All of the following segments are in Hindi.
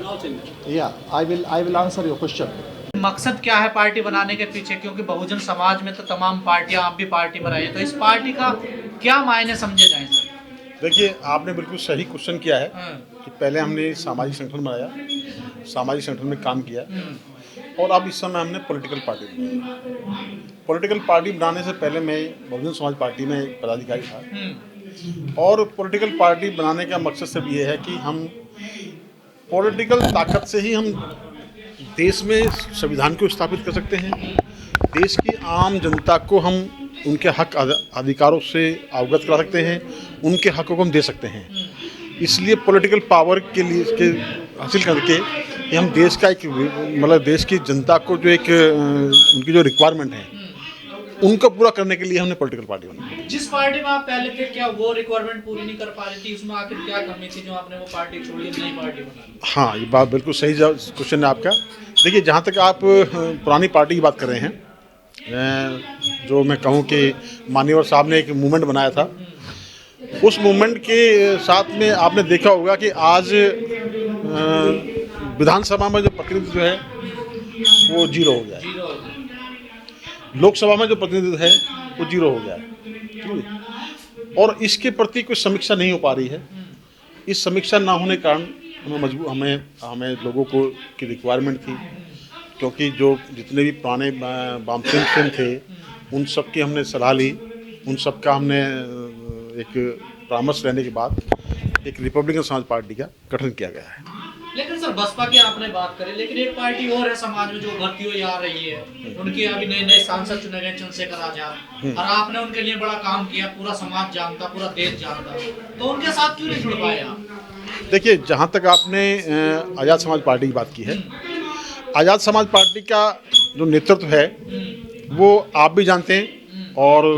Yeah, I will answer your question. मकसद क्या है पार्टी बनाने के पीछे, क्योंकि बहुजन समाज में तो तमाम पार्टियां, आप भी पार्टी बनाई है, तो इस पार्टी का क्या मायने समझे जाएं सर? देखिए, आपने बिल्कुल सही क्वेश्चन किया है हाँ, कि पहले हमने सामाजिक संगठन बनाया, सामाजिक संगठन में काम किया और अब इस समय हमने पॉलिटिकल पार्टी बनाई। पॉलिटिकल पार्टी बनाने से पहले मैं बहुजन समाज पार्टी में एक पदाधिकारी था और पॉलिटिकल पार्टी बनाने का मकसद सिर्फ ये है कि हम पॉलिटिकल ताकत से ही हम देश में संविधान को स्थापित कर सकते हैं, देश की आम जनता को हम उनके हक अधिकारों से अवगत करा सकते हैं, उनके हकों को हम दे सकते हैं। इसलिए पॉलिटिकल पावर के लिए इसके हासिल करके ये हम देश का एक मतलब देश की जनता को जो एक उनकी जो रिक्वायरमेंट है उनको पूरा करने के लिए हमने पॉलिटिकल पार्टी बनाई। जिस पार्टी में आप पहले थे, क्या वो रिक्वायरमेंट पूरी नहीं कर पा रही थी? उसमें आखिर क्या कमी थी जो आपने वो पार्टी छोड़ी, नई पार्टी बना ली? हाँ, ये बात बिल्कुल सही क्वेश्चन है आपका। देखिए, जहाँ तक आप पुरानी पार्टी की बात कर रहे हैं, जो मैं कहूँ कि मान्यवर साहब ने एक मूवमेंट बनाया था, उस मूवमेंट के साथ में आपने देखा होगा कि आज विधानसभा में जो प्रतिनिधित्व है वो जीरो हो गया है, जीरो हो गया। लोकसभा में जो प्रतिनिधित्व है वो जीरो हो गया है, ठीक है। और इसके प्रति कोई समीक्षा नहीं हो पा रही है। इस समीक्षा ना होने के कारण हमें लोगों को की रिक्वायरमेंट थी, क्योंकि जो जितने भी पुराने वामपंथी थे उन सब की हमने सलाह ली, उन सब का हमने एक परामर्श लेने के बाद एक रिपब्लिकन समाज पार्टी का गठन किया गया है। लेकिन सर, बसपा की आपने बात करी, लेकिन एक पार्टी और है समाज में जो उभरती हुई आ रही है, उनके अभी नए नए सांसद चुने गए, चंद्रशेखर आजाद, और आपने उनके लिए बड़ा काम किया, पूरा समाज जानता, पूरा देश जानता, तो उनके साथ क्यों नहीं जुड़ पाए आप? देखिए, जहाँ तक आपने आज़ाद समाज पार्टी की बात की है, आज़ाद समाज पार्टी का जो नेतृत्व है वो आप भी जानते हैं और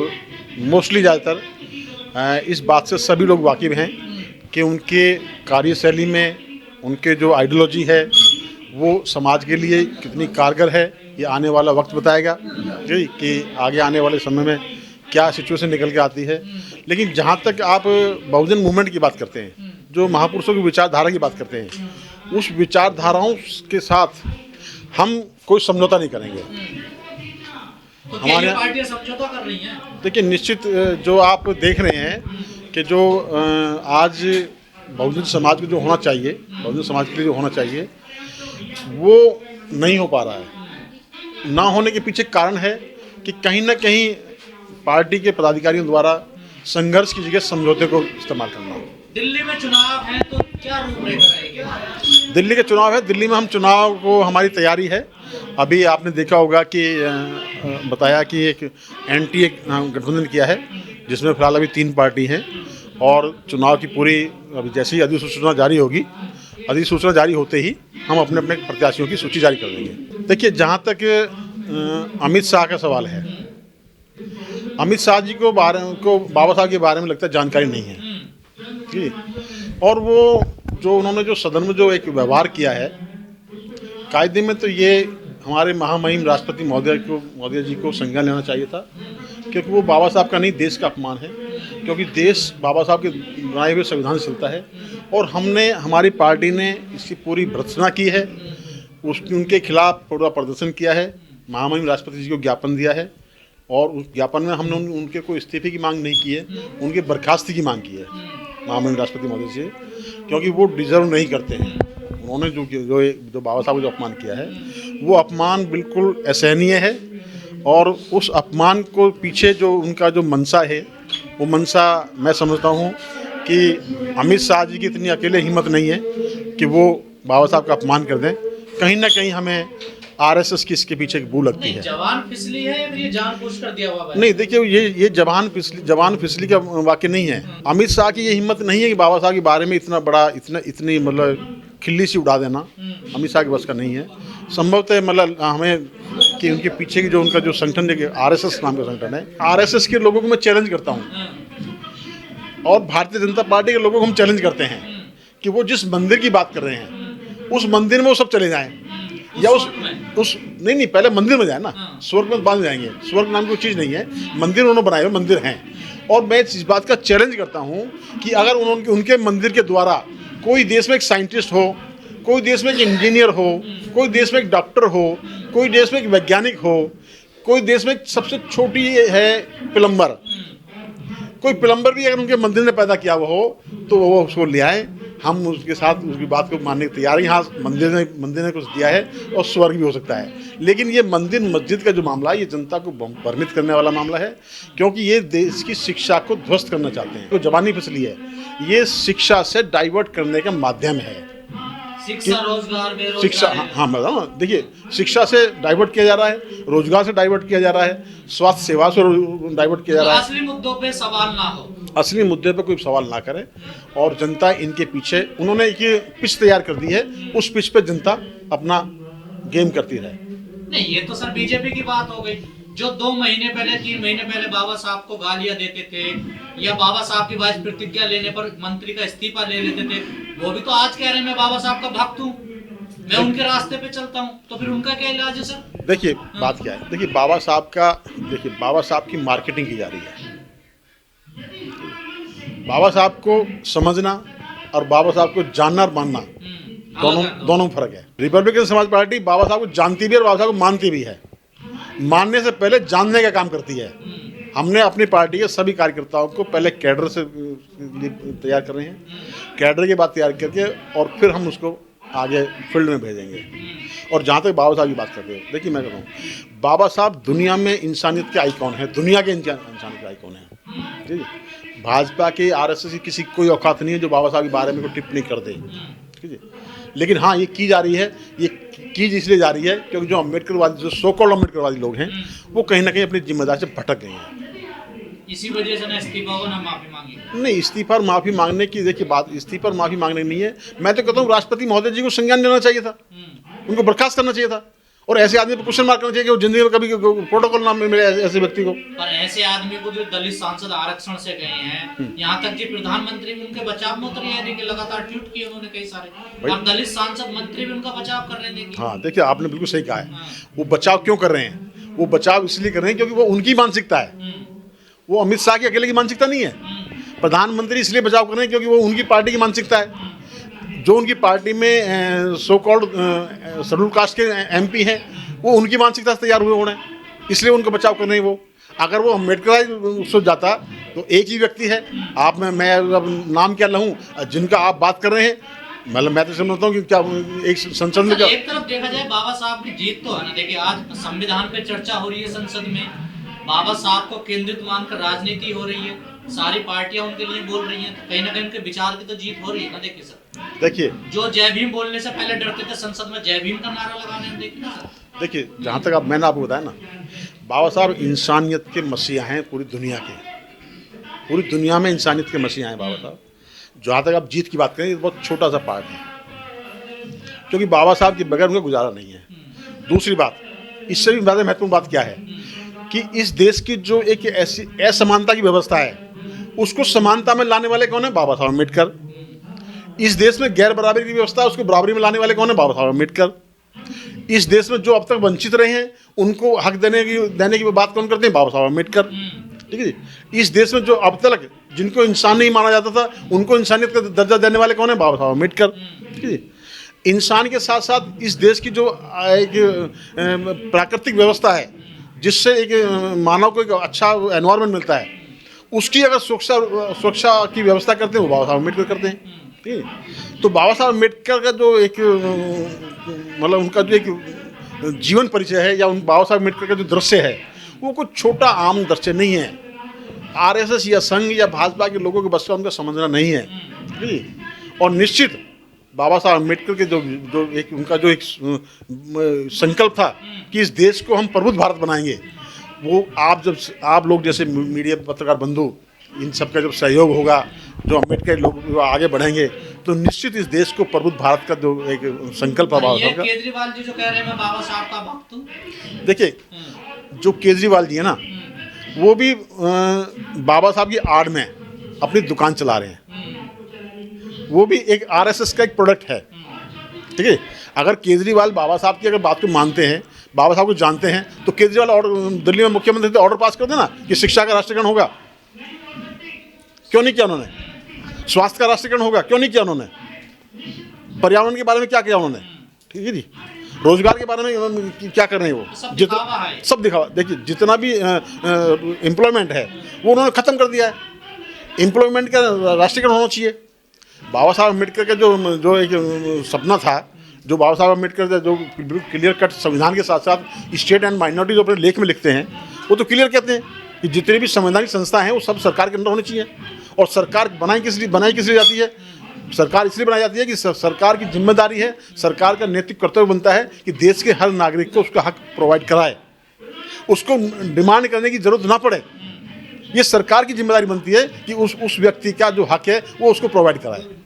मोस्टली ज़्यादातर इस बात से सभी लोग वाकिफ़ हैं कि उनके कार्यशैली में उनके जो आइडियोलॉजी है वो समाज के लिए कितनी कारगर है, ये आने वाला वक्त बताएगा जी कि आगे आने वाले समय में क्या सिचुएशन निकल के आती है। लेकिन जहाँ तक आप बहुजन मूवमेंट की बात करते हैं, जो महापुरुषों की विचारधारा की बात करते हैं, उस विचारधाराओं के साथ हम कोई समझौता नहीं करेंगे। तो हमारे पार्टियां समझौता कर रही हैं? देखिए, निश्चित जो आप देख रहे हैं कि जो आज बहुजन समाज को जो होना चाहिए, बहुजन समाज के लिए जो होना चाहिए वो नहीं हो पा रहा है। ना होने के पीछे कारण है कि कहीं ना कहीं पार्टी के पदाधिकारियों द्वारा संघर्ष की जगह समझौते को इस्तेमाल करना। दिल्ली में चुनाव है तो क्या रूपरेखा रहेगी? दिल्ली के चुनाव है, दिल्ली में हम चुनाव को हमारी तैयारी है। अभी आपने देखा होगा कि बताया कि एक एनडीए गठबंधन किया है, जिसमें फिलहाल अभी 3 पार्टी हैं और चुनाव की पूरी अभी जैसे ही अधिसूचना जारी होगी, अधिसूचना जारी होते ही हम अपने अपने प्रत्याशियों की सूची जारी कर देंगे। देखिए, जहाँ तक अमित शाह का सवाल है, अमित शाह जी को बाबा साहब के बारे में लगता है जानकारी नहीं है जी। और वो जो उन्होंने जो सदन में जो एक व्यवहार किया है, कायदे में तो ये हमारे महामहिम राष्ट्रपति महोदय जी को संज्ञान लेना चाहिए था, क्योंकि वो बाबा साहब का नहीं, देश का अपमान है। क्योंकि देश बाबा साहब के बनाए हुए संविधान से चलता है और हमारी पार्टी ने इसकी पूरी भर्त्सना की है, उनके खिलाफ पूरा प्रदर्शन किया है, महामहिम राष्ट्रपति जी को ज्ञापन दिया है और उस ज्ञापन में हमने उनके कोई इस्तीफे की मांग नहीं की है, उनके बर्खास्ती की मांग की है महामहिम राष्ट्रपति महोदय से, क्योंकि वो डिजर्व नहीं करते हैं। उन्होंने जो बाबा साहब को जो अपमान किया है वो अपमान बिल्कुल असहनीय है और उस अपमान को पीछे जो उनका जो मंशा है वो मंशा मैं समझता हूँ कि अमित शाह जी की इतनी अकेले हिम्मत नहीं है कि वो बाबा साहब का अपमान कर दें। कहीं ना कहीं हमें आरएसएस की इसके पीछे बू लगती है। जवान फिसली है या ये जानबूझकर दिया हुआ है? नहीं, देखिए, ये जवान फिसली का वाक्य नहीं है। अमित शाह की ये हिम्मत नहीं है कि बाबा साहब के बारे में इतना बड़ा इतनी मतलब खिल्ली सी उड़ा देना अमित शाह के बस का नहीं है। संभवतः मतलब हमें कि उनके पीछे की जो उनका जो संगठन है, आरएसएस नाम का संगठन है, आरएसएस के लोगों को मैं चैलेंज करता हूँ और भारतीय जनता पार्टी के लोगों को हम चैलेंज करते हैं कि वो जिस मंदिर की बात कर रहे हैं उस मंदिर में वो सब चले जाएं या उस नहीं पहले मंदिर में जाए ना, स्वर्ग में बांध जाएंगे। स्वर्ग नाम की कोई चीज़ नहीं है, मंदिर उन्होंने बनाए हुए मंदिर हैं। और मैं इस बात का चैलेंज करता हूं कि अगर उनके मंदिर के द्वारा कोई देश में एक साइंटिस्ट हो, कोई देश में एक इंजीनियर हो, कोई देश में एक डॉक्टर हो, कोई देश में एक वैज्ञानिक हो, कोई देश में सबसे छोटी है प्लम्बर, कोई प्लम्बर भी अगर उनके मंदिर ने पैदा किया हुआ हो तो वो उसको ले आए, हम उसके साथ उसकी बात को मानने के तैयार हैं। हाँ, मंदिर ने कुछ दिया है और स्वर्ग भी हो सकता है, लेकिन ये मंदिर मस्जिद का जो मामला है ये जनता को भ्रमित करने वाला मामला है, क्योंकि ये देश की शिक्षा को ध्वस्त करना चाहते हैं। तो जबानी फसली है, ये शिक्षा से डाइवर्ट करने का माध्यम है। शिक्षा, रोजगार, बेरोजगार, शिक्षा, हाँ मैं बताऊँ, देखिए शिक्षा से डाइवर्ट किया जा रहा है, रोजगार से डाइवर्ट किया जा रहा है, स्वास्थ्य सेवा से डाइवर्ट किया जा रहा है। असली मुद्दों पे सवाल ना हो, असली मुद्दे पे कोई सवाल ना करे, और जनता इनके पीछे, उन्होंने एक पिच तैयार कर दी है, उस पिच पे जनता अपना गेम करती रहे। नहीं, ये तो सर बीजेपी की बात हो गई, जो 2 महीने पहले 3 महीने पहले बाबा साहब को गालियां देते थे या बाबा साहब की बात प्रतिज्ञा लेने पर मंत्री का इस्तीफा ले लेते थे, वो भी तो आज कह रहे हैं मैं बाबा साहब का भक्त हूँ, मैं उनके रास्ते पे चलता हूँ, तो फिर उनका क्या इलाज है सर? देखिए बात क्या है, देखिए बाबा साहब की मार्केटिंग की जा रही है। बाबा साहब को समझना और बाबा साहब को जानना और मानना दोनों फर्क है। रिपब्लिकन समाज पार्टी बाबा साहब को जानती भी है और बाबा साहब को मानती भी है। मानने से पहले जानने का काम करती है। हमने अपनी पार्टी के सभी कार्यकर्ताओं को पहले कैडर से तैयार कर रहे हैं, कैडर के बाद तैयार करके और फिर हम उसको आगे फील्ड में भेजेंगे। और जहाँ तक बाबा साहब की बात करते हैं, देखिए मैं कहता हूँ बाबा साहब दुनिया में इंसानियत के आइकॉन है, दुनिया के इंसानियत के आइकॉन है। ठीक है, भाजपा के आरएसएस की किसी कोई औकात नहीं है जो बाबा साहब के बारे में कोई टिप्पणी कर दे। ठीक है, लेकिन हाँ ये की जा रही है, ये की इसलिए जा रही है क्योंकि जो अम्बेडकरवादी, जो सो कॉल्ड अम्बेडकरवादी लोग हैं वो कहीं ना कहीं अपनी जिम्मेदारी से भटक गए हैं। इसी वजह से ना इस्तीफा हो ना माफी मांगी। नहीं, इस्तीफा और माफी मांगने की देखिए बात, इस्तीफा और माफी मांगने नहीं है। मैं तो कहता हूँ राष्ट्रपति महोदय जी को संज्ञान लेना चाहिए था, उनको बर्खास्त करना चाहिए था, और ऐसे आदमी पर क्वेश्चन मार्क करना चाहिए कि वो जिंदगी में कभी प्रोटोकॉल ना मिले ऐसे व्यक्ति को। पर ऐसे आदमी को जो दलित सांसद आरक्षण से गए हैं, यहाँ तक कि प्रधानमंत्री भी उनके बचाव में उतरे हैं, कि लगातार ट्वीट किए उन्होंने कई सारे, और दलित सांसद मंत्री भी उनका बचाव कर रहे हैं। हाँ देखिए, आपने बिल्कुल सही कहा है। वो बचाव क्यों कर रहे हैं? वो बचाव इसलिए कर रहे हैं क्योंकि वो उनकी मानसिकता है, वो अमित शाह की अकेले की मानसिकता नहीं है। प्रधानमंत्री इसलिए बचाव कर रहे हैं क्योंकि वो उनकी पार्टी की मानसिकता है। जो उनकी पार्टी में सो कॉल्ड शेड्यूल कास्ट के एमपी हैं, वो उनकी मानसिकता से तैयार हुए होने, इसलिए उनको बचाव कर रहे हैं। वो अगर वो अम्बेडकर सोच जाता तो एक ही व्यक्ति है, आप मैं अब नाम क्या लूँ, जिनका आप बात कर रहे हैं, मतलब मैं तो समझता हूँ कि क्या एक संसद में एक तरफ देखा जाए बाबा साहब की जीत तो है ना। देखिए आज संविधान पे चर्चा हो रही है संसद में, बाबा साहब को केंद्रित मानकर राजनीति हो रही है, सारी पार्टियां उनके लिए बोल रही हैं, तो कहीं ना कहीं उनके विचार की तो जीत हो रही है ना। देखिए सर, देखिए जो जय भीम बोलने से पहले डरते थे संसद में जय भीम का नारा लगाने में, देखिए ना सर। देखिए जहाँ तक मैंने आपको बताया ना, बाबा साहब इंसानियत के मसीहा हैं पूरी दुनिया के, पूरी दुनिया में इंसानियत के मसीहा हैं बाबा साहब। जहाँ तक आप जीत की बात करें, ये बहुत छोटा सा पार्ट है, क्योंकि बाबा साहब के बगैर उनका गुजारा नहीं है। दूसरी बात, इससे भी ज़्यादा महत्वपूर्ण बात क्या है कि इस देश की जो एक ऐसी असमानता की व्यवस्था है, उसको समानता में लाने वाले कौन है? बाबा साहब अम्बेडकर। इस देश में गैर बराबरी की व्यवस्था है, उसको बराबरी में लाने वाले कौन है? बाबा साहब अम्बेडकर। इस देश में जो अब तक वंचित रहे हैं उनको हक देने की बात कौन करते हैं? बाबा साहब अम्बेडकर। ठीक है जी। इस देश में जो अब तक जिनको इंसान नहीं माना जाता था उनको इंसानियत का दर्जा देने वाले कौन है? बाबा साहब अम्बेडकर। ठीक है जी। इंसान के साथ साथ इस देश की जो एक प्राकृतिक व्यवस्था है, जिससे एक मानव को एक अच्छा एनवायरनमेंट मिलता है, उसकी अगर सुरक्षा की व्यवस्था करते हैं वो बाबा साहब अम्बेडकर करते हैं। ठीक है, तो बाबा साहब अम्बेडकर का जो एक मतलब उनका जो एक जीवन परिचय है, या उन बाबा साहब अम्बेडकर का जो दृश्य है, वो कोई छोटा आम दृश्य नहीं है। आरएसएस या संघ या भाजपा के लोगों के बस का उनका समझना नहीं है। ठीक है, और निश्चित बाबा साहब अम्बेडकर के जो एक उनका जो एक संकल्प था कि इस देश को हम प्रबुद्ध भारत बनाएंगे, वो आप लोग जैसे मीडिया पत्रकार बंधु, इन सब का जब सहयोग होगा, जो अम्बेडकर लोग आगे बढ़ेंगे, तो निश्चित इस देश को प्रबुद्ध भारत का जो एक संकल्प है बाबा साहब का। केजरीवाल जी जो कह रहे हैं मैं बाबा साहब का भक्त हूं, देखिए जो केजरीवाल जी है ना, वो भी बाबा साहब की आड़ में अपनी दुकान चला रहे हैं। वो भी एक आरएसएस का एक प्रोडक्ट है। ठीक है, अगर केजरीवाल बाबा साहब की अगर बात को मानते हैं, बाबा साहब को जानते हैं, तो केजरीवाल ऑर्डर दिल्ली में मुख्यमंत्री थे, ऑर्डर पास कर देना कि शिक्षा का राष्ट्रीयकरण होगा। क्यों नहीं किया उन्होंने? स्वास्थ्य का राष्ट्रीयकरण होगा, क्यों नहीं किया उन्होंने? पर्यावरण के बारे में क्या किया उन्होंने, ठीक है जी, रोजगार के बारे में उन्होंने क्या कर रहे हैं वो, सब दिखावा है। सब दिखावा। देखिए जितना भी एम्प्लॉयमेंट है वो उन्होंने ख़त्म कर दिया है। एम्प्लॉयमेंट का राष्ट्रीयकरण होना चाहिए। बाबा साहब अम्बेडकर का जो एक सपना था, जो बाबा साहब अम्बेडकर जो क्लियर कट संविधान के साथ साथ स्टेट एंड माइनॉरिटी जो अपने लेख में लिखते हैं, वो तो क्लियर कहते हैं कि जितनी भी संवैधानिक संस्था हैं वो सब सरकार के अंदर होनी चाहिए। और सरकार बनाई किस लिए जाती है? सरकार इसलिए बनाई जाती है कि सरकार की जिम्मेदारी है, सरकार का नैतिक कर्तव्य बनता है कि देश के हर नागरिक को उसका हक प्रोवाइड कराए, उसको डिमांड करने की जरूरत ना पड़े। ये सरकार की जिम्मेदारी बनती है कि उस व्यक्ति का जो हक है वो उसको प्रोवाइड कराए।